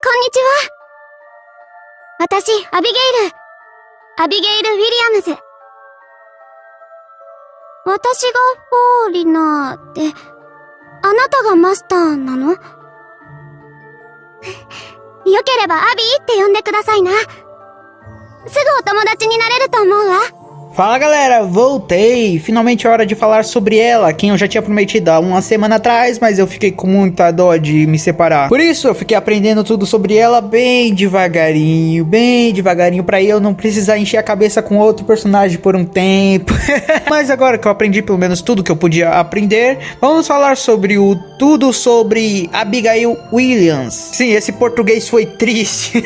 こんにちは。私、アビゲイル・ウィリアムズ。私がポーリナーで、あなたがマスターなの？よければアビーって呼んでくださいな。すぐお友達になれると思うわ。Fala galera, voltei! Finalmente é hora de falar sobre ela, quem eu já tinha prometido há uma semana atrás, mas eu fiquei com muita dó de me separar. Por isso eu fiquei aprendendo tudo sobre ela bem devagarinho pra eu não precisar encher a cabeça com outro personagem por um tempo. Mas agora que eu aprendi pelo menos tudo que eu podia aprender, vamos falar sobre tudo sobre Abigail Williams. Sim, esse português foi triste.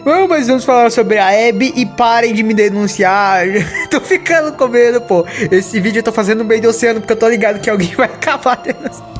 Bom, mas vamos falar sobre a Abby e parem de me denunciar. Tô ficando com medo, pô. Esse vídeo eu tô fazendo no meio do oceano porque eu tô ligado que alguém vai acabar denunciando.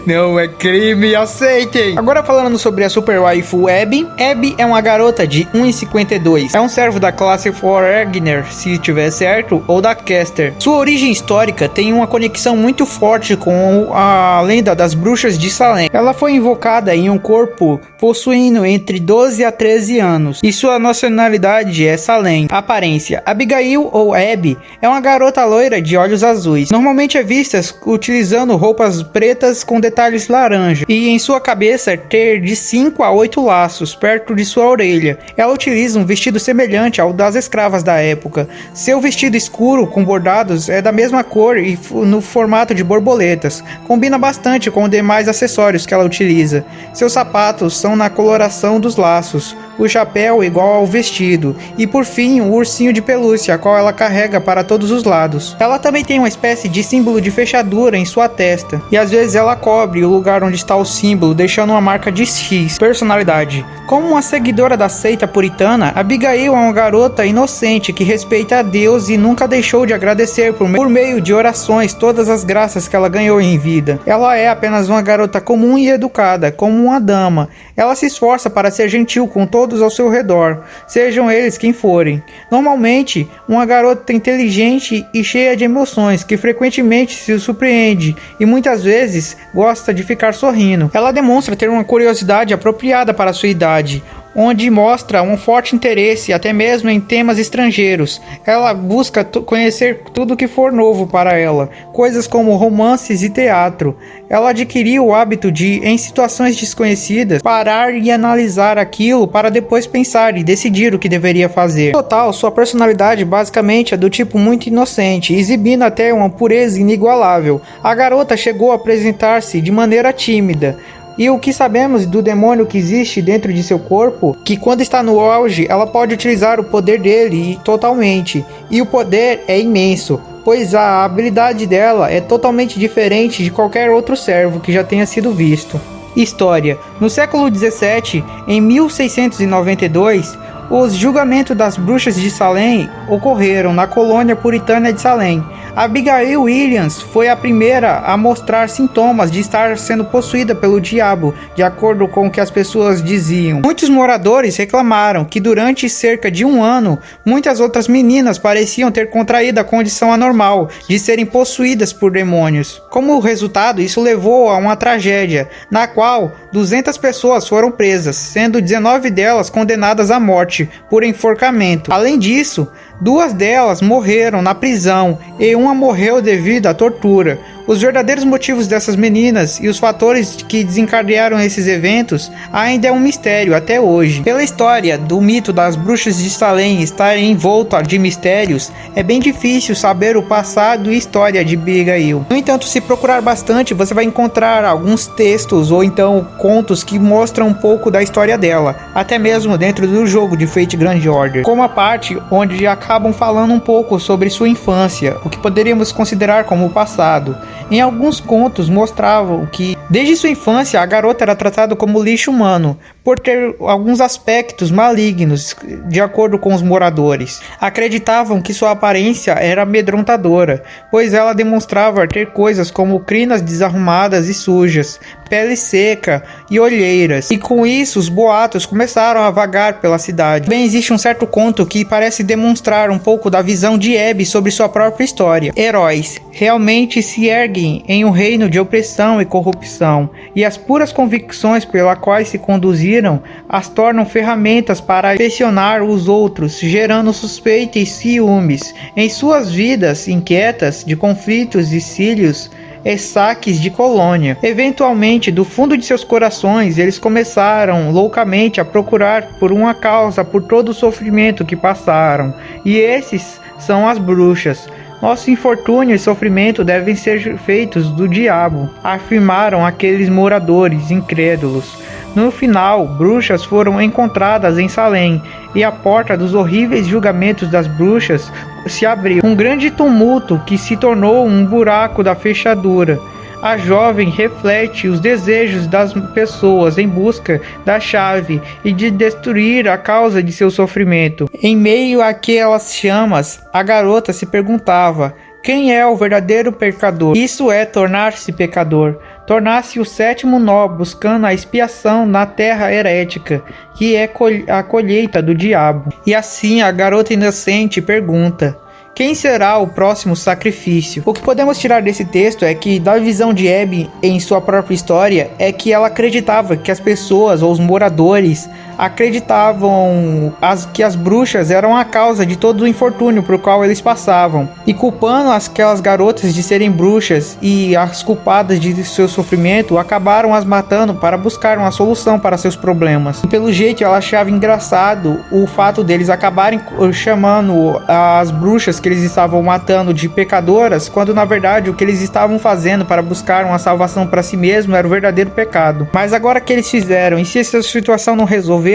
Não é crime, aceitem! Agora falando sobre a super waifu Abby. Abby é uma garota de 1,52. É um servo da classe Foregner, se tiver certo, ou da Caster. Sua origem histórica tem uma conexão muito forte com a lenda das bruxas de Salem. Ela foi invocada em um corpo possuindo entre 12 a 13 anos. E sua nacionalidade é Salem. Aparência. Abigail ou Abby é uma garota loira de olhos azuis. Normalmente é vista utilizando roupas pretas com detalhes laranja, e em sua cabeça ter de 5 a 8 laços perto de sua orelha. Ela utiliza um vestido semelhante ao das escravas da época. Seu vestido escuro com bordados é da mesma cor e no formato de borboletas. Combina bastante com os demais acessórios que ela utiliza. Seus sapatos são na coloração dos laços, o chapéu igual ao vestido, e por fim o ursinho de pelúcia, a qual ela carrega para todos os lados. Ela também tem uma espécie de símbolo de fechadura em sua testa, e às vezes ela cobre o lugar onde está o símbolo, deixando uma marca de X. Personalidade. Como uma seguidora da seita puritana, Abigail é uma garota inocente que respeita a Deus e nunca deixou de agradecer por meio de orações todas as graças que ela ganhou em vida. Ela é apenas uma garota comum e educada, como uma dama. Ela se esforça para ser gentil com todos ao seu redor, sejam eles quem forem. Normalmente, uma garota inteligente e cheia de emoções, que frequentemente se surpreende e muitas vezes gosta de ficar sorrindo. Ela demonstra ter uma curiosidade apropriada para sua idade, onde mostra um forte interesse até mesmo em temas estrangeiros. Ela busca conhecer tudo que for novo para ela, coisas como romances e teatro. Ela adquiriu o hábito de, em situações desconhecidas, parar e analisar aquilo para depois pensar e decidir o que deveria fazer. No total, sua personalidade basicamente é do tipo muito inocente, exibindo até uma pureza inigualável. A garota chegou a apresentar-se de maneira tímida. E o que sabemos do demônio que existe dentro de seu corpo, que quando está no auge, ela pode utilizar o poder dele totalmente. E o poder é imenso, pois a habilidade dela é totalmente diferente de qualquer outro servo que já tenha sido visto. História. No século 17, em 1692, os julgamentos das bruxas de Salem ocorreram na colônia puritana de Salem. Abigail Williams foi a primeira a mostrar sintomas de estar sendo possuída pelo diabo, de acordo com o que as pessoas diziam. Muitos moradores reclamaram que durante cerca de um ano, muitas outras meninas pareciam ter contraído a condição anormal de serem possuídas por demônios. Como resultado, isso levou a uma tragédia, na qual 200 pessoas foram presas, sendo 19 delas condenadas à morte por enforcamento. Além disso, 2 delas morreram na prisão e uma morreu devido à tortura. Os verdadeiros motivos dessas meninas e os fatores que desencadearam esses eventos ainda é um mistério até hoje. Pela história do mito das bruxas de Salem estar envolta de mistérios, é bem difícil saber o passado e história de Abigail. No entanto, se procurar bastante, você vai encontrar alguns textos ou então contos que mostram um pouco da história dela, até mesmo dentro do jogo de Fate Grand Order, como a parte onde acabam falando um pouco sobre sua infância, o que poderíamos considerar como o passado. Em alguns contos mostravam que, desde sua infância, a garota era tratada como lixo humano, por ter alguns aspectos malignos, de acordo com os moradores. Acreditavam que sua aparência era amedrontadora, pois ela demonstrava ter coisas como crinas desarrumadas e sujas, pele seca e olheiras, e com isso os boatos começaram a vagar pela cidade. Também existe um certo conto que parece demonstrar um pouco da visão de Abby sobre sua própria história. Heróis realmente se erguem em um reino de opressão e corrupção, e as puras convicções pelas quais se conduziram as tornam ferramentas para pressionar os outros, gerando suspeita e ciúmes. Em suas vidas inquietas de conflitos e cílios e saques de colônia. Eventualmente, do fundo de seus corações, eles começaram loucamente a procurar por uma causa por todo o sofrimento que passaram, e esses são as bruxas. Nosso infortúnio e sofrimento devem ser feitos do diabo, afirmaram aqueles moradores incrédulos. No final, bruxas foram encontradas em Salem, e a porta dos horríveis julgamentos das bruxas se abriu. Um grande tumulto que se tornou um buraco da fechadura. A jovem reflete os desejos das pessoas em busca da chave e de destruir a causa de seu sofrimento. Em meio àquelas chamas, a garota se perguntava: quem é o verdadeiro pecador? Isso é tornar-se pecador. Tornar-se o sétimo nó, buscando a expiação na terra herética, que é a colheita do diabo. E assim a garota inocente pergunta: quem será o próximo sacrifício? O que podemos tirar desse texto é que, da visão de Abby em sua própria história, é que ela acreditava que as pessoas ou os moradores acreditavam que as bruxas eram a causa de todo o infortúnio por qual eles passavam, e culpando aquelas garotas de serem bruxas e as culpadas de seu sofrimento, acabaram as matando para buscar uma solução para seus problemas. E pelo jeito ela achava engraçado o fato deles acabarem chamando as bruxas que eles estavam matando de pecadoras, quando na verdade o que eles estavam fazendo para buscar uma salvação para si mesmo era o verdadeiro pecado. Mas agora que eles fizeram, e se essa situação não resolveu,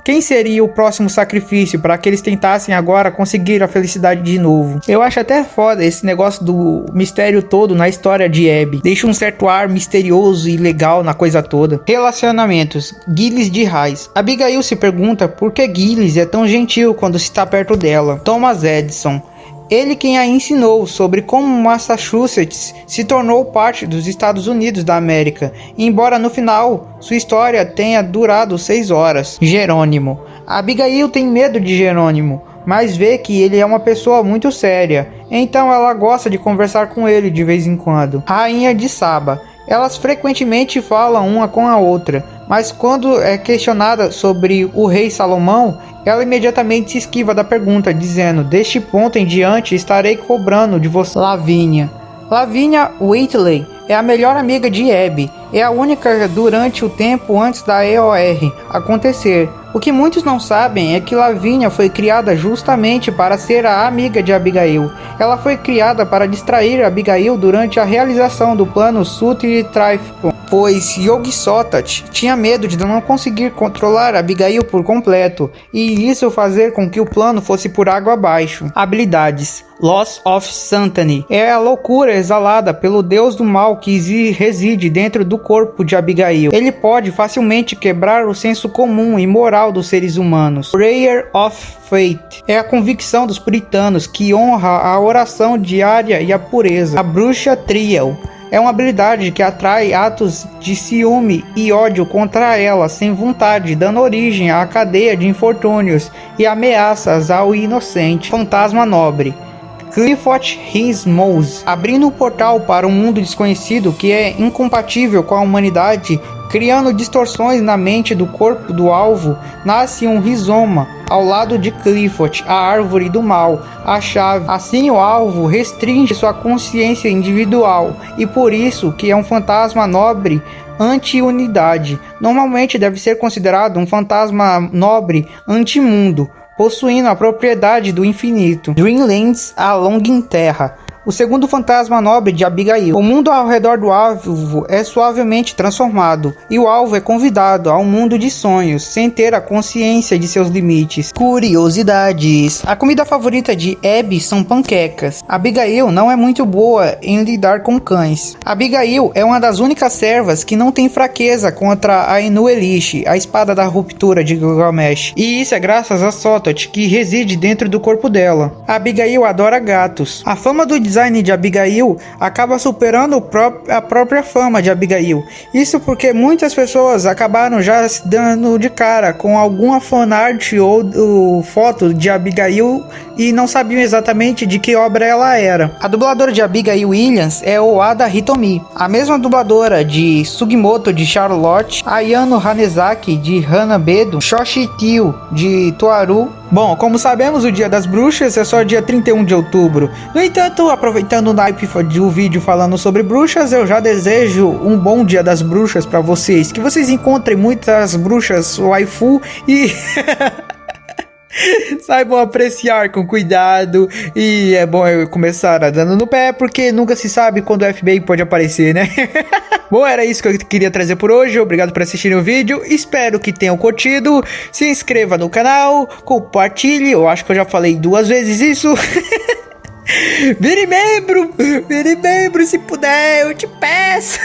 quem seria o próximo sacrifício para que eles tentassem agora conseguir a felicidade de novo? Eu acho até foda esse negócio do mistério todo na história de Abby. Deixa um certo ar misterioso e legal na coisa toda. Relacionamentos. Gillis de Raiz. Abigail se pergunta por que Gillis é tão gentil quando se está perto dela. Thomas Edison. Ele quem a ensinou sobre como Massachusetts se tornou parte dos Estados Unidos da América, embora no final sua história tenha durado 6 horas. Jerônimo. Abigail tem medo de Jerônimo, mas vê que ele é uma pessoa muito séria, então ela gosta de conversar com ele de vez em quando. Rainha de Saba. Elas frequentemente falam uma com a outra, mas quando é questionada sobre o rei Salomão, ela imediatamente se esquiva da pergunta, dizendo: deste ponto em diante estarei cobrando de você. Lavínia. Lavínia Whitley é a melhor amiga de Abby, é a única durante o tempo antes da EOR acontecer. O que muitos não sabem é que Lavínia foi criada justamente para ser a amiga de Abigail. Ela foi criada para distrair Abigail durante a realização do plano Sutti Trifon, pois Yog-Sothoth tinha medo de não conseguir controlar Abigail por completo, e isso fazer com que o plano fosse por água abaixo. Habilidades. Loss of Sanity é a loucura exalada pelo deus do mal que reside dentro do corpo de Abigail. Ele pode facilmente quebrar o senso comum e moral dos seres humanos. Prayer of Faith é a convicção dos puritanos que honra a oração diária e a pureza. A bruxa Trial é uma habilidade que atrai atos de ciúme e ódio contra ela sem vontade, dando origem à cadeia de infortúnios e ameaças ao inocente. Fantasma Nobre. Clifford Rismose, abrindo um portal para um mundo desconhecido que é incompatível com a humanidade, criando distorções na mente do corpo do alvo, nasce um rizoma ao lado de Clifford, a árvore do mal, a chave. Assim o alvo restringe sua consciência individual, e por isso que é um fantasma nobre anti-unidade. Normalmente deve ser considerado um fantasma nobre anti-mundo, possuindo a propriedade do infinito. Dreamlands, a Longin Terra. o segundo fantasma nobre de Abigail. O mundo ao redor do alvo é suavemente transformado, e o alvo é convidado ao mundo de sonhos, sem ter a consciência de seus limites. Curiosidades. A comida favorita de Abby são panquecas. Abigail não é muito boa em lidar com cães. Abigail é uma das únicas servas que não tem fraqueza contra a Inu Elish, a espada da ruptura de Gilgamesh. E isso é graças a Sotot, que reside dentro do corpo dela. Abigail adora gatos. A fama do design de Abigail acaba superando a própria fama de Abigail. Isso porque muitas pessoas acabaram já se dando de cara com alguma fanart ou foto de Abigail e não sabiam exatamente de que obra ela era. A dubladora de Abigail Williams é Oada Hitomi, a mesma dubladora de Sugimoto de Charlotte, Ayano Hanezaki de Hanabedo, Shoshi Tio de Toaru. Bom, como sabemos, o Dia das Bruxas é só dia 31 de outubro. No entanto, aproveitando o naipe do vídeo falando sobre bruxas, eu já desejo um bom Dia das Bruxas pra vocês. Que vocês encontrem muitas bruxas waifu e saibam apreciar com cuidado. E é bom eu começar dando no pé, porque nunca se sabe quando o FBI pode aparecer, né? Bom, era isso que eu queria trazer por hoje. Obrigado por assistirem o vídeo. Espero que tenham curtido. Se inscreva no canal, compartilhe. Eu acho que eu já falei 2 vezes isso. Vire membro se puder, eu te peço.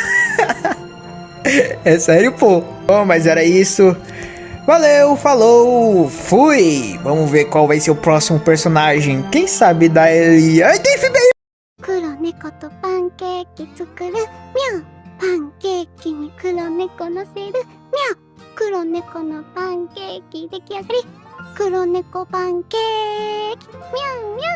É sério, pô. Bom, mas era isso. Valeu, falou, fui! Vamos ver qual vai ser o próximo personagem. Quem sabe da Ellie? Ai, tem FBI! 黒猫とパンケーキ作るみゃうパンケーキに黒猫のせるみゃう黒猫のパンケーキ出来上がり黒猫パンケーキみゃうみゃう